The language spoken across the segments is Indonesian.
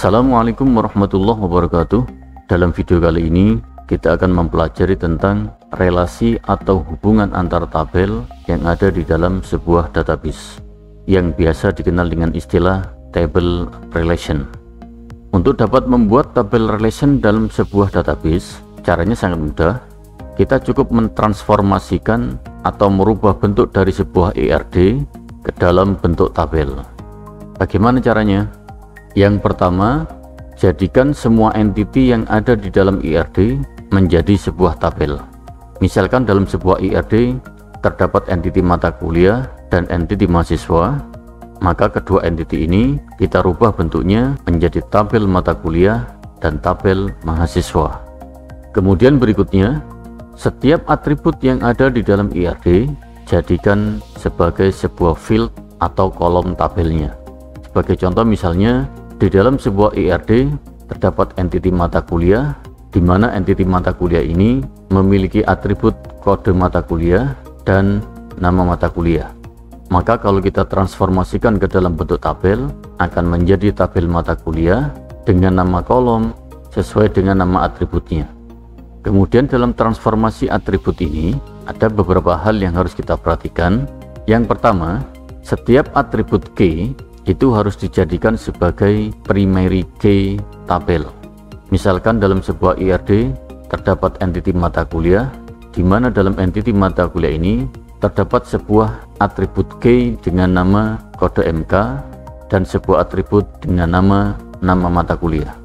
Assalamualaikum warahmatullahi wabarakatuh. Dalam video kali ini kita akan mempelajari tentang relasi atau hubungan antar tabel yang ada di dalam sebuah database yang biasa dikenal dengan istilah table relation. Untuk dapat membuat tabel relation dalam sebuah database, caranya sangat mudah. Kita cukup mentransformasikan atau merubah bentuk dari sebuah ERD ke dalam bentuk tabel. Bagaimana caranya? Yang pertama, jadikan semua entity yang ada di dalam ERD menjadi sebuah tabel. Misalkan dalam sebuah ERD terdapat entity mata kuliah dan entity mahasiswa, maka kedua entity ini kita rubah bentuknya menjadi tabel mata kuliah dan tabel mahasiswa. Kemudian berikutnya, setiap atribut yang ada di dalam ERD jadikan sebagai sebuah field atau kolom tabelnya. Sebagai contoh misalnya, di dalam sebuah ERD terdapat entity mata kuliah, di mana entity mata kuliah ini memiliki atribut kode mata kuliah dan nama mata kuliah. Maka kalau kita transformasikan ke dalam bentuk tabel, akan menjadi tabel mata kuliah dengan nama kolom sesuai dengan nama atributnya. Kemudian dalam transformasi atribut ini ada beberapa hal yang harus kita perhatikan. Yang pertama, setiap atribut key itu harus dijadikan sebagai primary key tabel. Misalkan dalam sebuah ERD terdapat entity mata kuliah, di mana dalam entity mata kuliah ini terdapat sebuah atribut key dengan nama kode MK dan sebuah atribut dengan nama mata kuliah.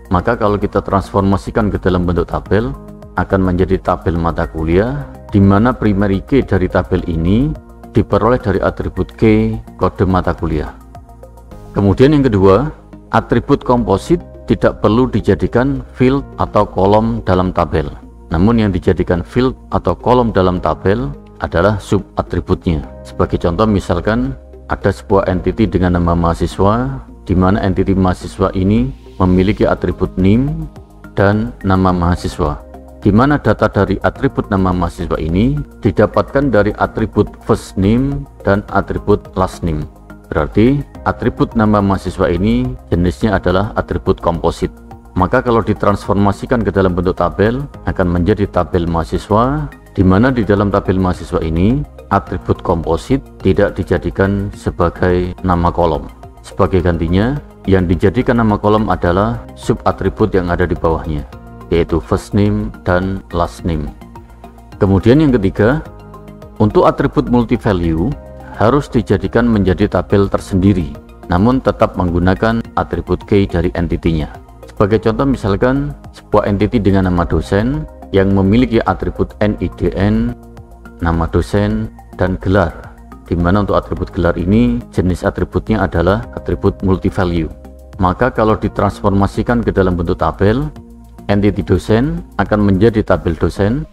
Maka kalau kita transformasikan ke dalam bentuk tabel, akan menjadi tabel mata kuliah, di mana primary key dari tabel ini diperoleh dari atribut key kode mata kuliah. Kemudian yang kedua, atribut komposit tidak perlu dijadikan field atau kolom dalam tabel. Namun yang dijadikan field atau kolom dalam tabel adalah sub atributnya. Sebagai contoh misalkan ada sebuah entity dengan nama mahasiswa, di mana entity mahasiswa ini memiliki atribut name dan nama mahasiswa, di mana data dari atribut nama mahasiswa ini didapatkan dari atribut first name dan atribut last name. Berarti atribut nama mahasiswa ini jenisnya adalah atribut komposit. Maka kalau ditransformasikan ke dalam bentuk tabel akan menjadi tabel mahasiswa, di mana di dalam tabel mahasiswa ini atribut komposit tidak dijadikan sebagai nama kolom. Sebagai gantinya, yang dijadikan nama kolom adalah sub atribut yang ada di bawahnya, yaitu first name dan last name. Kemudian yang ketiga, untuk atribut multi value harus dijadikan menjadi tabel tersendiri, namun tetap menggunakan atribut key dari entity-nya. Sebagai contoh misalkan sebuah entity dengan nama dosen yang memiliki atribut NIDN, nama dosen, dan gelar, di mana untuk atribut gelar ini jenis atributnya adalah atribut multi value. Maka kalau ditransformasikan ke dalam bentuk tabel, entity dosen akan menjadi tabel dosen,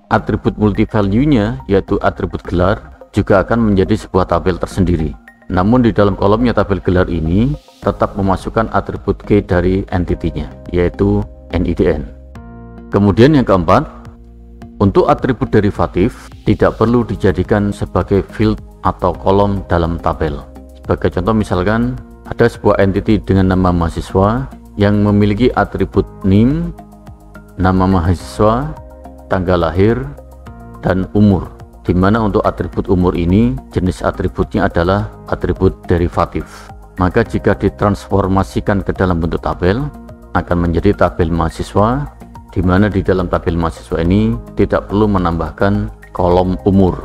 atribut multi value-nya yaitu atribut gelar juga akan menjadi sebuah tabel tersendiri. Namun di dalam kolomnya tabel gelar ini tetap memasukkan atribut key dari entity-nya, yaitu NIDN. Kemudian yang keempat, untuk atribut derivatif tidak perlu dijadikan sebagai field atau kolom dalam tabel. Sebagai contoh misalkan ada sebuah entity dengan nama mahasiswa yang memiliki atribut name, nama mahasiswa, tanggal lahir, dan umur, di mana untuk atribut umur ini jenis atributnya adalah atribut derivatif. Maka jika ditransformasikan ke dalam bentuk tabel akan menjadi tabel mahasiswa, di mana di dalam tabel mahasiswa ini tidak perlu menambahkan kolom umur.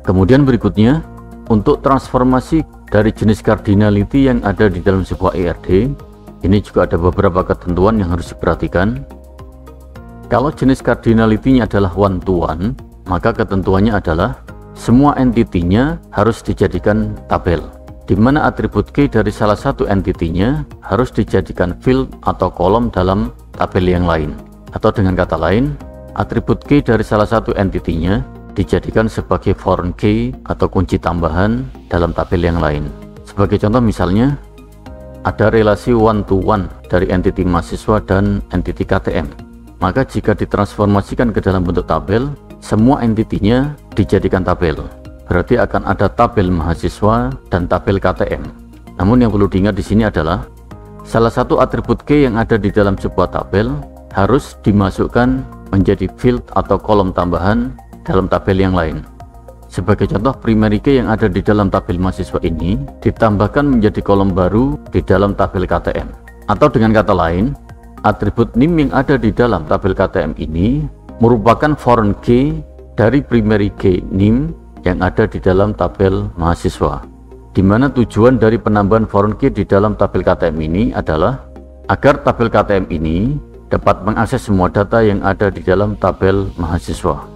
Kemudian berikutnya, untuk transformasi dari jenis cardinality yang ada di dalam sebuah ERD, ini juga ada beberapa ketentuan yang harus diperhatikan. Kalau jenis cardinality-nya adalah one to one, maka ketentuannya adalah semua entity-nya harus dijadikan tabel, di mana atribut key dari salah satu entity-nya harus dijadikan field atau kolom dalam tabel yang lain. Atau dengan kata lain, atribut key dari salah satu entity-nya dijadikan sebagai foreign key atau kunci tambahan dalam tabel yang lain. Sebagai contoh misalnya, ada relasi one to one dari entity mahasiswa dan entity KTM. Maka jika ditransformasikan ke dalam bentuk tabel, semua entity-nya dijadikan tabel. Berarti akan ada tabel mahasiswa dan tabel KTM. Namun yang perlu diingat di sini adalah salah satu atribut key yang ada di dalam sebuah tabel harus dimasukkan menjadi field atau kolom tambahan dalam tabel yang lain. Sebagai contoh, primary key yang ada di dalam tabel mahasiswa ini ditambahkan menjadi kolom baru di dalam tabel KTM. Atau dengan kata lain, atribut name yang ada di dalam tabel KTM ini merupakan foreign key dari primary key name yang ada di dalam tabel mahasiswa. Di mana tujuan dari penambahan foreign key di dalam tabel KTM ini adalah agar tabel KTM ini dapat mengakses semua data yang ada di dalam tabel mahasiswa.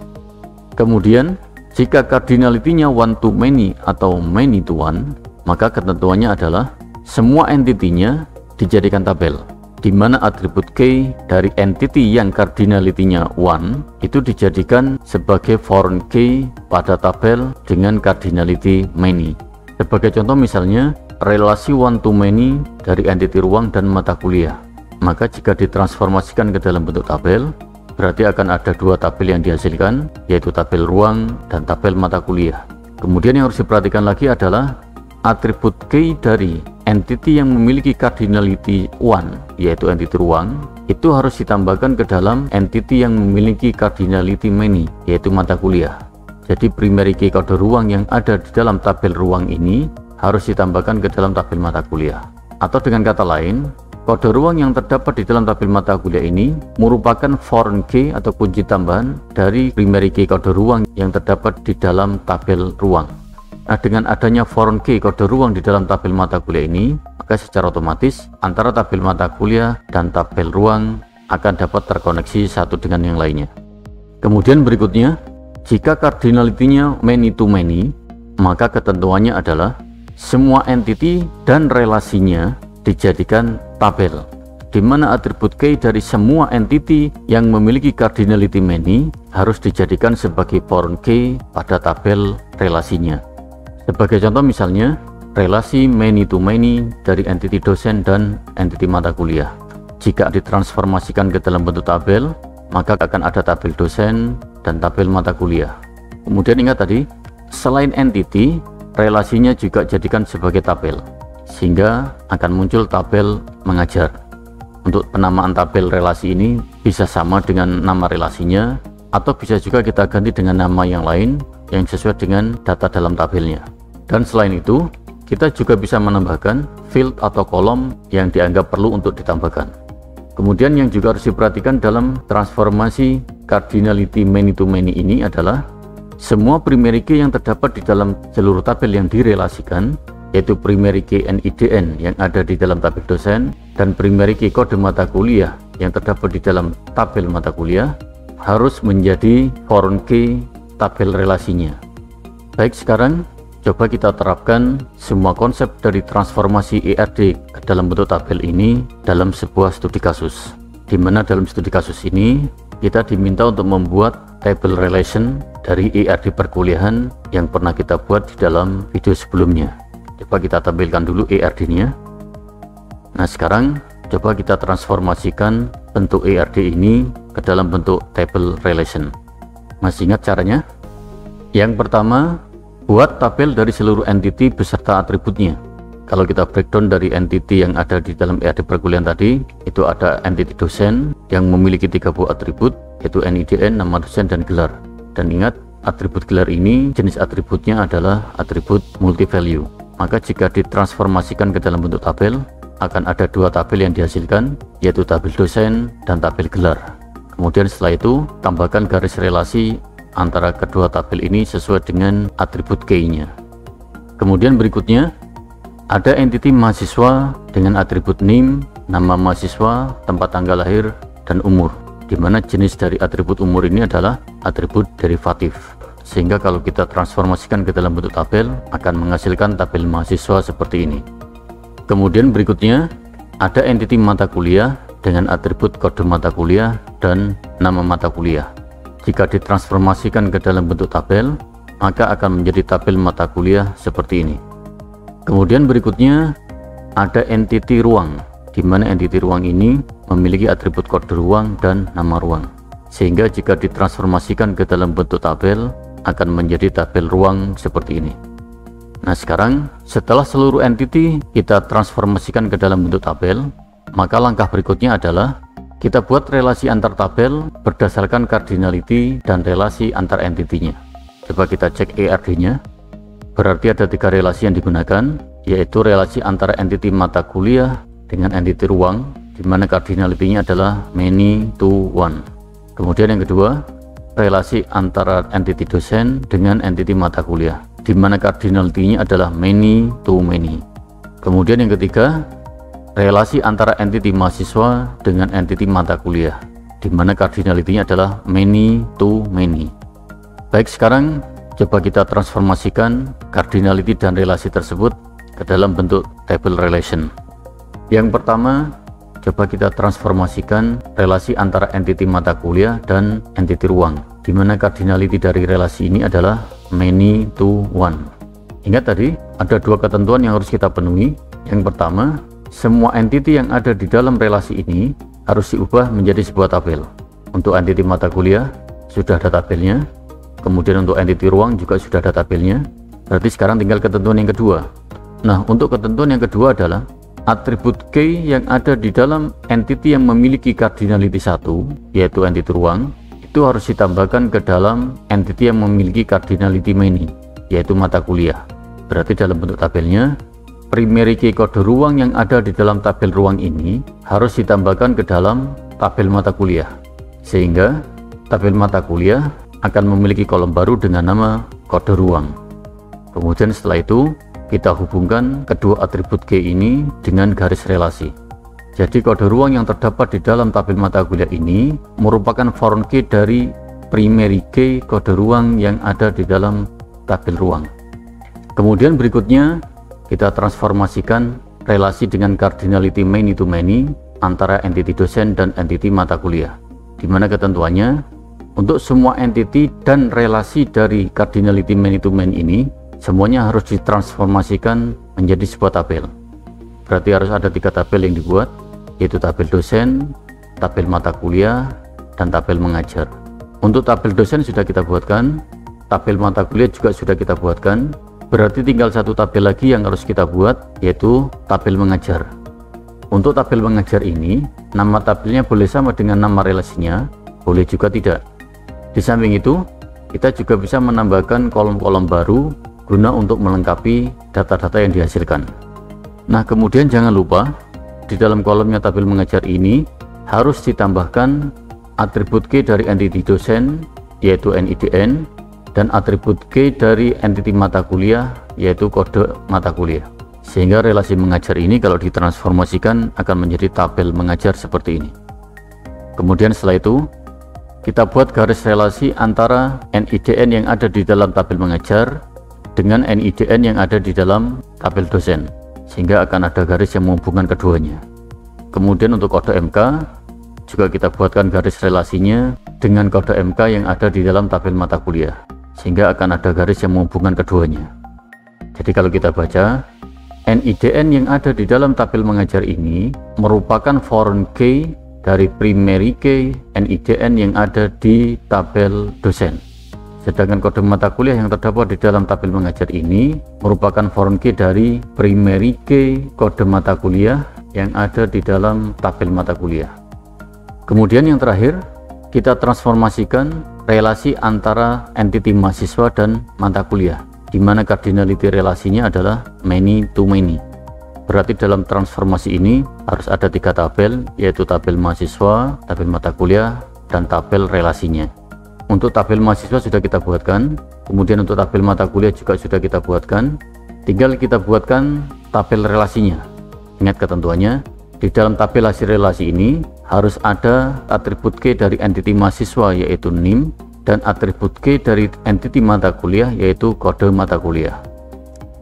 Kemudian, jika cardinality-nya one to many atau many to one, maka ketentuannya adalah semua entity-nya dijadikan tabel, di mana atribut key dari entity yang cardinality-nya one itu dijadikan sebagai foreign key pada tabel dengan cardinality many. Sebagai contoh misalnya, relasi one to many dari entity ruang dan mata kuliah. Maka jika ditransformasikan ke dalam bentuk tabel, berarti akan ada dua tabel yang dihasilkan, yaitu tabel ruang dan tabel mata kuliah. Kemudian yang harus diperhatikan lagi adalah atribut key dari entity yang memiliki cardinality one, yaitu entity ruang, itu harus ditambahkan ke dalam entity yang memiliki cardinality many, yaitu mata kuliah. Jadi primary key kode ruang yang ada di dalam tabel ruang ini harus ditambahkan ke dalam tabel mata kuliah. Atau dengan kata lain, kode ruang yang terdapat di dalam tabel mata kuliah ini merupakan foreign key atau kunci tambahan dari primary key kode ruang yang terdapat di dalam tabel ruang. Nah, dengan adanya foreign key kode ruang di dalam tabel mata kuliah ini, maka secara otomatis antara tabel mata kuliah dan tabel ruang akan dapat terkoneksi satu dengan yang lainnya. Kemudian berikutnya, jika cardinality-nya many to many, maka ketentuannya adalah semua entity dan relasinya dijadikan tabel, di mana atribut key dari semua entity yang memiliki cardinality many harus dijadikan sebagai foreign key pada tabel relasinya. Sebagai contoh misalnya, relasi many to many dari entity dosen dan entity mata kuliah. Jika ditransformasikan ke dalam bentuk tabel, maka akan ada tabel dosen dan tabel mata kuliah. Kemudian ingat tadi, selain entity, relasinya juga jadikan sebagai tabel, sehingga akan muncul tabel mengajar. Untuk penamaan tabel relasi ini bisa sama dengan nama relasinya, atau bisa juga kita ganti dengan nama yang lain yang sesuai dengan data dalam tabelnya. Dan selain itu, kita juga bisa menambahkan field atau kolom yang dianggap perlu untuk ditambahkan. Kemudian yang juga harus diperhatikan dalam transformasi cardinality many to many ini adalah semua primary key yang terdapat di dalam seluruh tabel yang direlasikan, yaitu primary key NIDN yang ada di dalam tabel dosen dan primary key kode mata kuliah yang terdapat di dalam tabel mata kuliah, harus menjadi foreign key tabel relasinya. Baik, sekarang coba kita terapkan semua konsep dari transformasi ERD ke dalam bentuk tabel ini dalam sebuah studi kasus, di mana dalam studi kasus ini kita diminta untuk membuat table relation dari ERD perkuliahan yang pernah kita buat di dalam video sebelumnya. Coba kita tampilkan dulu ERD-nya. Nah, sekarang coba kita transformasikan bentuk ERD ini ke dalam bentuk table relation. Masih ingat caranya? Yang pertama, buat tabel dari seluruh entity beserta atributnya. Kalau kita breakdown dari entity yang ada di dalam ERD perkuliahan tadi, itu ada entity dosen yang memiliki 3 buah atribut, yaitu NIDN, nama dosen, dan gelar. Dan ingat, atribut gelar ini jenis atributnya adalah atribut multi value. Maka jika ditransformasikan ke dalam bentuk tabel, akan ada 2 tabel yang dihasilkan, yaitu tabel dosen dan tabel gelar. Kemudian setelah itu, tambahkan garis relasi antara kedua tabel ini sesuai dengan atribut key-nya. Kemudian berikutnya ada entity mahasiswa dengan atribut name, nama mahasiswa, tempat tanggal lahir, dan umur, di mana jenis dari atribut umur ini adalah atribut derivatif, sehingga kalau kita transformasikan ke dalam bentuk tabel akan menghasilkan tabel mahasiswa seperti ini. Kemudian berikutnya ada entity mata kuliah dengan atribut kode mata kuliah dan nama mata kuliah. Jika ditransformasikan ke dalam bentuk tabel, maka akan menjadi tabel mata kuliah seperti ini. Kemudian berikutnya ada entity ruang, di mana entity ruang ini memiliki atribut kode ruang dan nama ruang, sehingga jika ditransformasikan ke dalam bentuk tabel akan menjadi tabel ruang seperti ini. Nah, sekarang setelah seluruh entity kita transformasikan ke dalam bentuk tabel, Maka langkah berikutnya adalah kita buat relasi antar tabel berdasarkan cardinality dan relasi antar entitinya. Coba kita cek ERD-nya. Berarti ada 3 relasi yang digunakan, yaitu relasi antara entiti mata kuliah dengan entiti ruang, di mana cardinality-nya adalah many to one. Kemudian yang kedua, relasi antara entiti dosen dengan entiti mata kuliah, di mana cardinality-nya adalah many to many. Kemudian yang ketiga, relasi antara entiti mahasiswa dengan entiti mata kuliah, di mana cardinality-nya adalah many to many. Baik, sekarang coba kita transformasikan cardinality dan relasi tersebut ke dalam bentuk table relation. Yang pertama, coba kita transformasikan relasi antara entiti mata kuliah dan entiti ruang, di mana cardinality dari relasi ini adalah many to one. Ingat tadi, ada 2 ketentuan yang harus kita penuhi. Yang pertama, semua entiti yang ada di dalam relasi ini harus diubah menjadi sebuah tabel. Untuk entiti mata kuliah, sudah ada tabelnya. Kemudian untuk entiti ruang juga sudah ada tabelnya. Berarti sekarang tinggal ketentuan yang kedua. Nah, untuk ketentuan yang kedua adalah atribut K yang ada di dalam entiti yang memiliki cardinality 1, yaitu entiti ruang, itu harus ditambahkan ke dalam entiti yang memiliki cardinality many, yaitu mata kuliah. Berarti dalam bentuk tabelnya, primary key kode ruang yang ada di dalam tabel ruang ini harus ditambahkan ke dalam tabel mata kuliah, sehingga tabel mata kuliah akan memiliki kolom baru dengan nama kode ruang. Kemudian setelah itu kita hubungkan kedua atribut K ini dengan garis relasi. Jadi kode ruang yang terdapat di dalam tabel mata kuliah ini merupakan foreign key dari primary key kode ruang yang ada di dalam tabel ruang. Kemudian berikutnya kita transformasikan relasi dengan cardinality many to many antara entiti dosen dan entiti mata kuliah, di mana ketentuannya untuk semua entiti dan relasi dari cardinality many to many ini semuanya harus ditransformasikan menjadi sebuah tabel. Berarti harus ada 3 tabel yang dibuat, yaitu tabel dosen, tabel mata kuliah, dan tabel mengajar. Untuk tabel dosen sudah kita buatkan, tabel mata kuliah juga sudah kita buatkan. Berarti tinggal 1 tabel lagi yang harus kita buat, yaitu tabel mengajar. Untuk tabel mengajar ini, nama tabelnya boleh sama dengan nama relasinya, boleh juga tidak. Di samping itu, kita juga bisa menambahkan kolom-kolom baru guna untuk melengkapi data-data yang dihasilkan. Nah, kemudian jangan lupa di dalam kolomnya tabel mengajar ini harus ditambahkan atribut K dari entiti dosen, yaitu NIDN, dan atribut K dari entiti mata kuliah, yaitu kode mata kuliah. Sehingga relasi mengajar ini kalau ditransformasikan akan menjadi tabel mengajar seperti ini. Kemudian setelah itu kita buat garis relasi antara NIDN yang ada di dalam tabel mengajar dengan NIDN yang ada di dalam tabel dosen, sehingga akan ada garis yang menghubungkan keduanya. Kemudian untuk kode MK juga kita buatkan garis relasinya dengan kode MK yang ada di dalam tabel mata kuliah, sehingga akan ada garis yang menghubungkan keduanya. Jadi kalau kita baca, NIDN yang ada di dalam tabel mengajar ini merupakan foreign key dari primary key NIDN yang ada di tabel dosen. Sedangkan kode mata kuliah yang terdapat di dalam tabel mengajar ini merupakan foreign key dari primary key kode mata kuliah yang ada di dalam tabel mata kuliah. Kemudian yang terakhir, kita transformasikan relasi antara entiti mahasiswa dan mata kuliah, di mana cardinality relasinya adalah many to many. Berarti dalam transformasi ini harus ada 3 tabel, yaitu tabel mahasiswa, tabel mata kuliah, dan tabel relasinya. Untuk tabel mahasiswa sudah kita buatkan, kemudian untuk tabel mata kuliah juga sudah kita buatkan. Tinggal kita buatkan tabel relasinya. Ingat ketentuannya, di dalam tabel hasil relasi ini harus ada atribut K dari entiti mahasiswa, yaitu NIM, dan atribut K dari entiti mata kuliah, yaitu kode mata kuliah.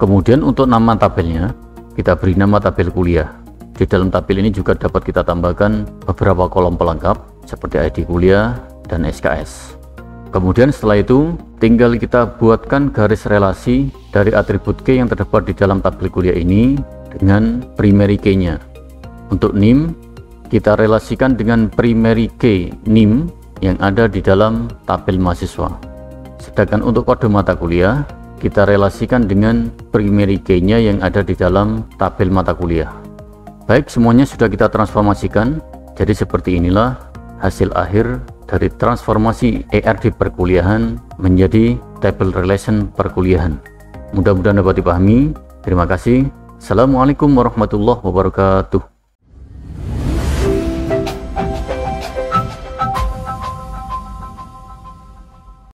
Kemudian untuk nama tabelnya kita beri nama tabel kuliah. Di dalam tabel ini juga dapat kita tambahkan beberapa kolom pelengkap seperti ID kuliah dan SKS. Kemudian setelah itu tinggal kita buatkan garis relasi dari atribut K yang terdapat di dalam tabel kuliah ini dengan primary key-nya. Untuk NIM kita relasikan dengan primary key NIM yang ada di dalam tabel mahasiswa. Sedangkan untuk kode mata kuliah kita relasikan dengan primary key-nya yang ada di dalam tabel mata kuliah. Baik, semuanya sudah kita transformasikan. Jadi seperti inilah hasil akhir dari transformasi ER di perkuliahan menjadi table relation perkuliahan. Mudah-mudahan dapat dipahami. Terima kasih. Assalamualaikum warahmatullahi wabarakatuh.